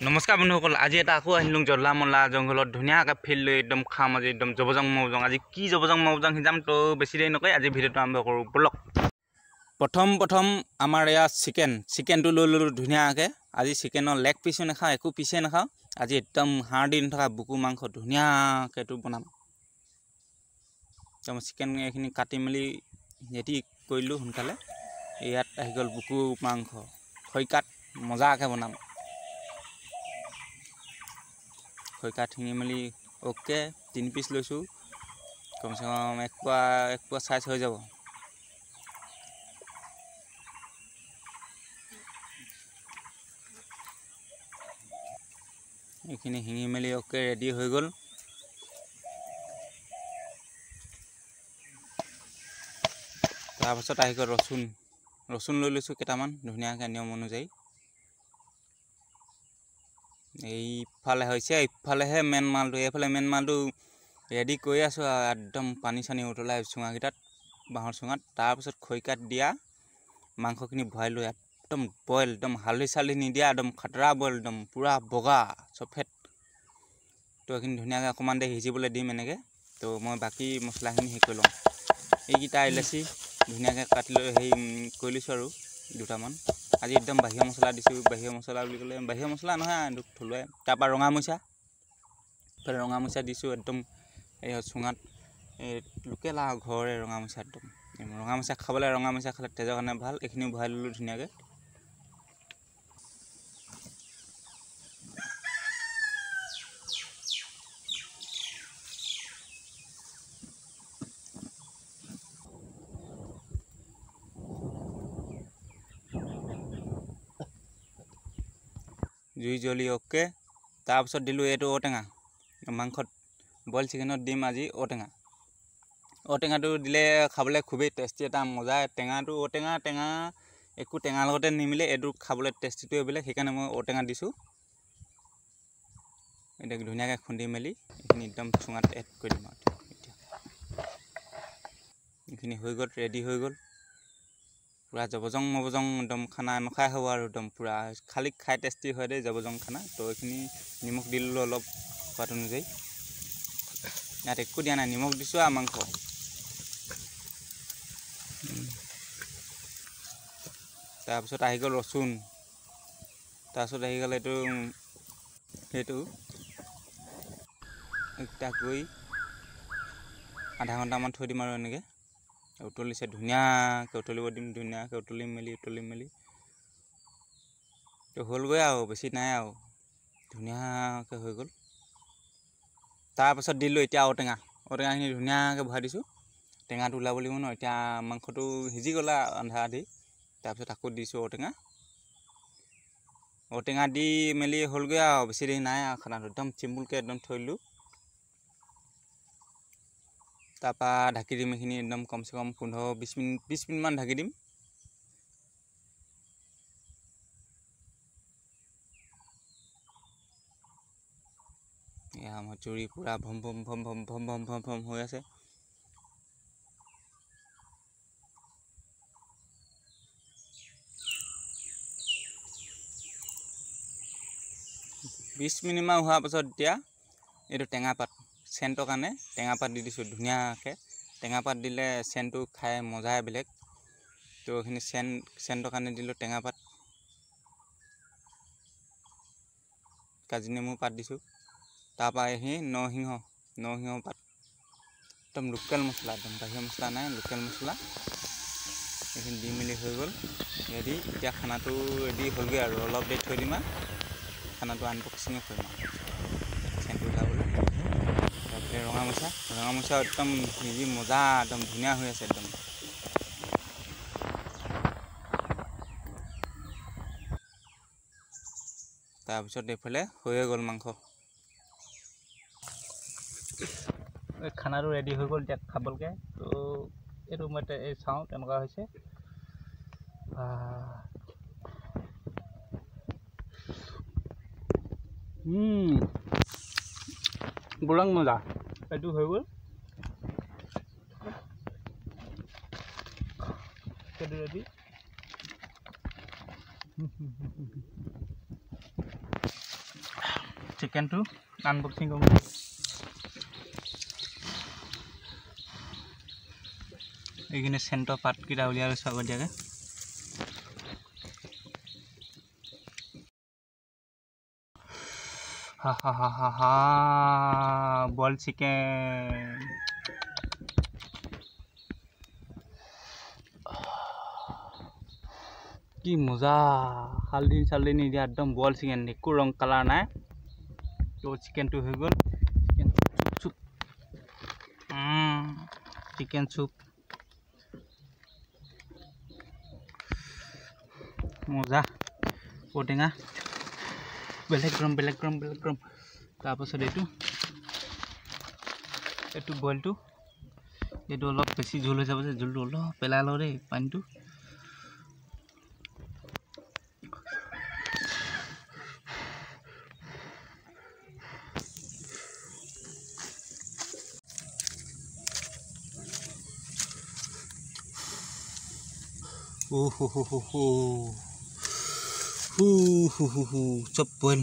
নমস্কাৰ বন্ধুসকল, আজি এটা আকৌ আহিলোঁ জল্লামল্লা জংঘলত ধুনীয়াকৈ ফিল্ড লৈ একদম খাম। আজি একদম জবজং মবজং, আজি কি জবজং মবজং সিজাম তো বেছি দেৰি নকয় আজি ভিডিঅ'টো আৰম্ভ কৰোঁ বলক। প্ৰথম আমাৰ এয়া চিকেনটো লৈ ল'লোঁ ধুনীয়াকৈ। আজি চিকেনৰ লেগ পিছো নাখাওঁ, একো পিছে নাখাওঁ। আজি একদম হাড় দি নথকা বুকু মাংস ধুনীয়াকৈ এইটো বনাম। তো চিকেন এইখিনি কাটি মেলি ৰেডি কৰিলোঁ সোনকালে। ইয়াত আহি গ'ল বুকু মাংস, খৰিকাত মজাকৈ বনাম। খৰিকাত শিঙি মেলি অ'কে 3 পিচ লৈছোঁ, কমচে কম এক পোৱা চাইজ হৈ যাব। এইখিনি শিঙি মেলি অ'কে ৰেডি হৈ গ'ল। তাৰপাছত আহি গ'ল ৰচুন লৈ লৈছোঁ কেইটামান ধুনীয়াকৈ নিয়ম অনুযায়ী। এইফালে হৈছে, ইফালেহে মেইন মালটো, এইফালে মেইন মালটো ৰেডি কৰি আছোঁ আৰু একদম পানী চানী উতলাই চুঙাকেইটাত, বাঁহৰ চুঙাত। তাৰপিছত খৰিকাত দিয়া মাংসখিনি ভৰাই লৈ একদম বইল, একদম হালধি চালধি নিদিয়া, একদম খাতৰা বইল, একদম পূৰা বগা চফেদ। তো এইখিনি ধুনীয়াকৈ অকণমান দেৰি সিজিবলৈ দিম এনেকৈ। তো মই বাকী মছলাখিনি হেৰি কৰি লওঁ। এইকেইটা ইলাচি ধুনীয়াকৈ কাটি লৈ কৰি লৈছোঁ আৰু দুটামান। আজি একদম বাহিৰৰ মছলা দিছোঁ। বাহিৰৰ মছলা বুলি ক'লে বাহিৰৰ মছলা নহয় আৰু থলুৱাই। তাৰপৰা ৰঙামৰিচা দিছোঁ একদম এই চুঙাত, এই লোকেল আৰু ঘৰৰে ৰঙামৰিচা। একদম ৰঙামৰিচা খালে তেজৰ কাৰণে ভাল। এইখিনিও ভৰাই ল'লোঁ ধুনীয়াকৈ। জুই জ্বলি অ'কে। তাৰপিছত দিলোঁ এইটো ঔটেঙা। মাংসত বইল চিকেনত দিম আজি ঔটেঙাটো দিলে খাবলৈ খুবেই টেষ্টি এটা মজা। টেঙা একো টেঙাৰ লগতে নিমিলে, এইটো খাবলৈ টেষ্টিটোৱে বেলেগ। সেইকাৰণে মই ঔটেঙা দিছোঁ। এতিয়া ধুনীয়াকৈ খুন্দি মেলি এইখিনি একদম চুঙাত এড কৰি দিম আৰু এতিয়া এইখিনি হৈ গ'ল, ৰেডি হৈ গ'ল। পূৰা জবজং মবজং একদম খানা নখাই হ'ব আৰু একদম পূৰা খালি খাই টেষ্টি হয় দেই জবজং খানা। তো এইখিনি নিমখ দি ল'লোঁ অলপ সোৱাদ অনুযায়ী। ইয়াত একো দিয়া নাই, নিমখ দিছোঁ আৰু মাংস। তাৰপিছত আহি গ'ল ৰচুন, তাৰপিছত আহি গ'ল সেইটো এইকেইটা গৈ আধা ঘণ্টামান থৈ দিম আৰু এনেকৈ উতলিছে ধুনীয়াকৈ উতলিব দিম। ধুনীয়াকৈ উতলি মেলি তো হ'লগৈ আৰু বেছি নাই আৰু ধুনীয়াকৈ হৈ গ'ল। তাৰপাছত দিলোঁ এতিয়া ঔটেঙাখিনি ধুনীয়াকৈ ভৰাই দিছোঁ। টেঙাটো ওলাব লাগিব ন, এতিয়া মাংসটো সিজি গ'ল আধা আধি। তাৰপিছত আকৌ দিছোঁ ঔটেঙা দি মেলি হ'লগৈ আৰু বেছি দেৰি নাই আৰু খানাটো একদম চিম্পুলকৈ একদম থৈ দিলোঁ। তাৰপৰা ঢাকি দিম এইখিনি একদম কমচে কম 15-20 মিনিটমান ঢাকি দিম। এয়া আমাৰ জুৰি পূৰা ভম হৈ আছে। বিছ মিনিটমান হোৱাৰ পাছত এতিয়া এইটো টেঙাপাত চেণ্টৰ কাৰণে টেঙাপাত দি দিছোঁ ধুনীয়াকৈ। টেঙাপাত দিলে চেণ্টটো খাই মজাই বেলেগ। তো এইখিনি চেণ্টৰ কাৰণে দিলোঁ টেঙাপাত, কাজি নেমু পাত দিছোঁ। তাৰপৰা এইখিনি নৰসিংহ পাত, একদম লোকেল মছলা, একদম বাহিৰৰ মছলা নাই, লোকেল মছলা। এইখিনি দি মেলি হৈ গ'ল ৰেডি। এতিয়া খানাটো ৰেডি হ'লগৈ আৰু অলপ দেৰি থৈ দিম আৰু খানাটো আনবক্সিঙো কৰিম আৰু চেণ্টটো ওলাবলৈ। তাৰপিছত ৰঙামৰিচা একদম সিজি মজা একদম ধুনীয়া হৈ আছে একদম। তাৰপিছত এইফালে হৈয়ে গ'ল মাংস। খানাটো ৰেডি হৈ গ'ল, এতিয়া খাবলৈকে। তো এইটো মই চাওঁ তেনেকুৱা হৈছে। বুৰং মজা এইটো হৈ গ'ল। সেইটো ৰেডি। চিকেন টু আনবক্সিং কৰো এইখিনি সেন্টৰ পাতকিটা উলিয়াই লৈছো আগতীয়াকে ha boil chicken কি মজা হালদি চালদি নিদিয়া একদম বইল চিকেন একো ৰং কালাৰ নাই তো চিকেনটো হৈ গ'ল চিকেন চুপ চিকেন চুপ মজা ঔটেঙা বেলেগ গৰম তাৰপাছত এইটো বইলটো এইটো অলপ বেছি ঝোল হৈ যাব যে ঝোলটো অলপ পেলাই লওঁ দেই পানীটো চব বইল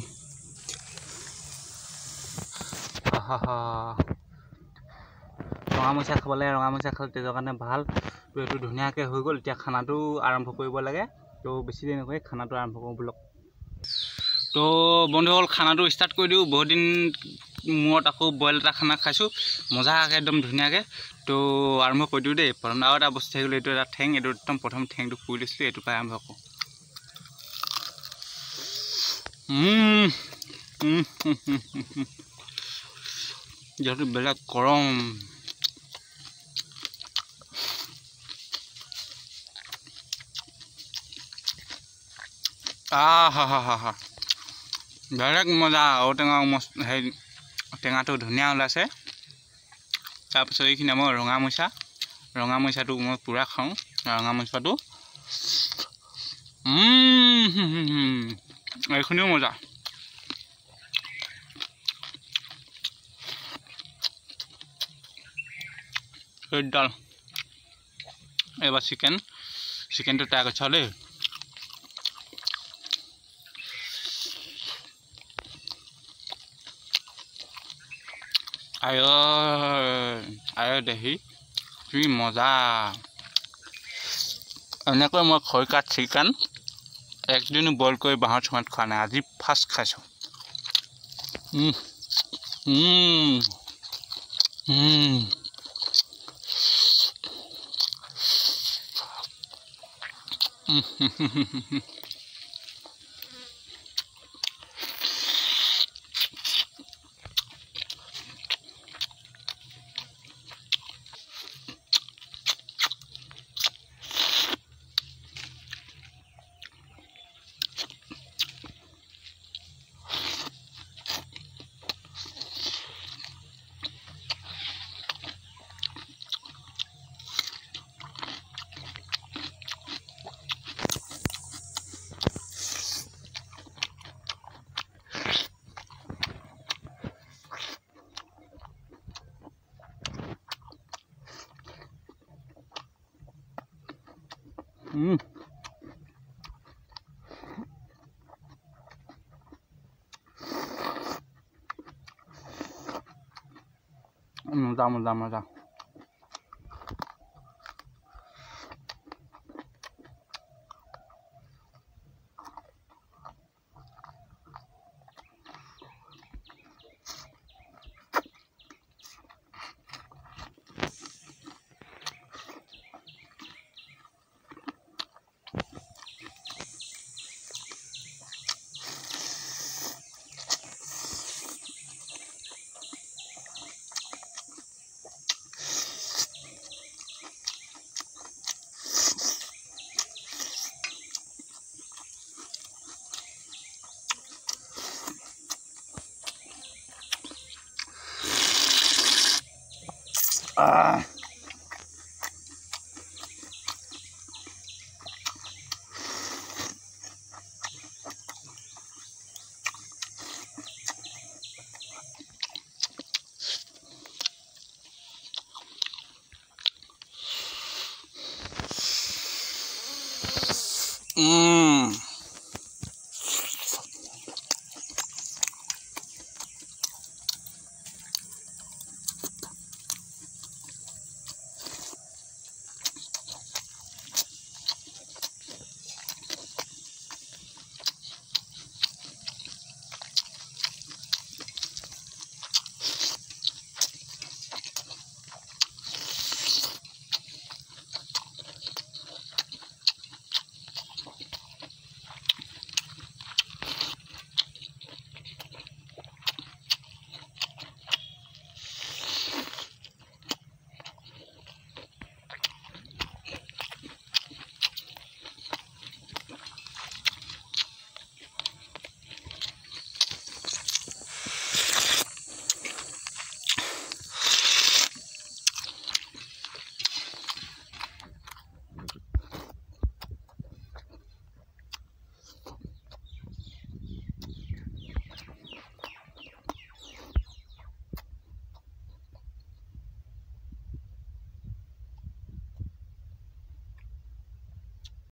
ৰঙামৰিচা খাব লাগে ৰঙামৰিচা খালে তেজৰ কাৰণে ভাল তো এইটো ধুনীয়াকৈ হৈ গ'ল এতিয়া খানাটো আৰম্ভ কৰিব লাগে তো বেছি দেৰি নকৰি খানাটো আৰম্ভ কৰোঁ ব্লগ তো বন্ধুসকল খানাটো ষ্টাৰ্ট কৰি দিওঁ বহুত দিন মূৰত আকৌ বইল এটা খানা খাইছোঁ মজাকৈ একদম ধুনীয়াকৈ তো আৰম্ভ কৰি দিওঁ দেই প্ৰথম আৰু এটা বস্তু থাকিলে এইটো এটা ঠেং এইটো একদম প্ৰথম ঠেংটো পুৰি লৈছিলোঁ এইটো পৰাই আৰম্ভ কৰোঁ যিহেতু বেলেগ গৰম বেলেগ মজা ঔটেঙা হেৰি টেঙাটো ধুনীয়া ওলাইছে তাৰপিছত এইখিনি মই ৰঙামৰিচাটো মই পূৰা খাওঁ ৰঙামৰিচাটো এইখিনিও মজা এইডাল এবাৰ চিকেনটো ট্ৰাই কৰিছা দেই আয় দেহি কি মজা এনেকৈ মই খৰিকাত চিকেন একদিনো বইল কৰি বাঁহৰ চুঙাত খোৱা নাই আজি ফাৰ্ষ্ট খাইছোঁ মজা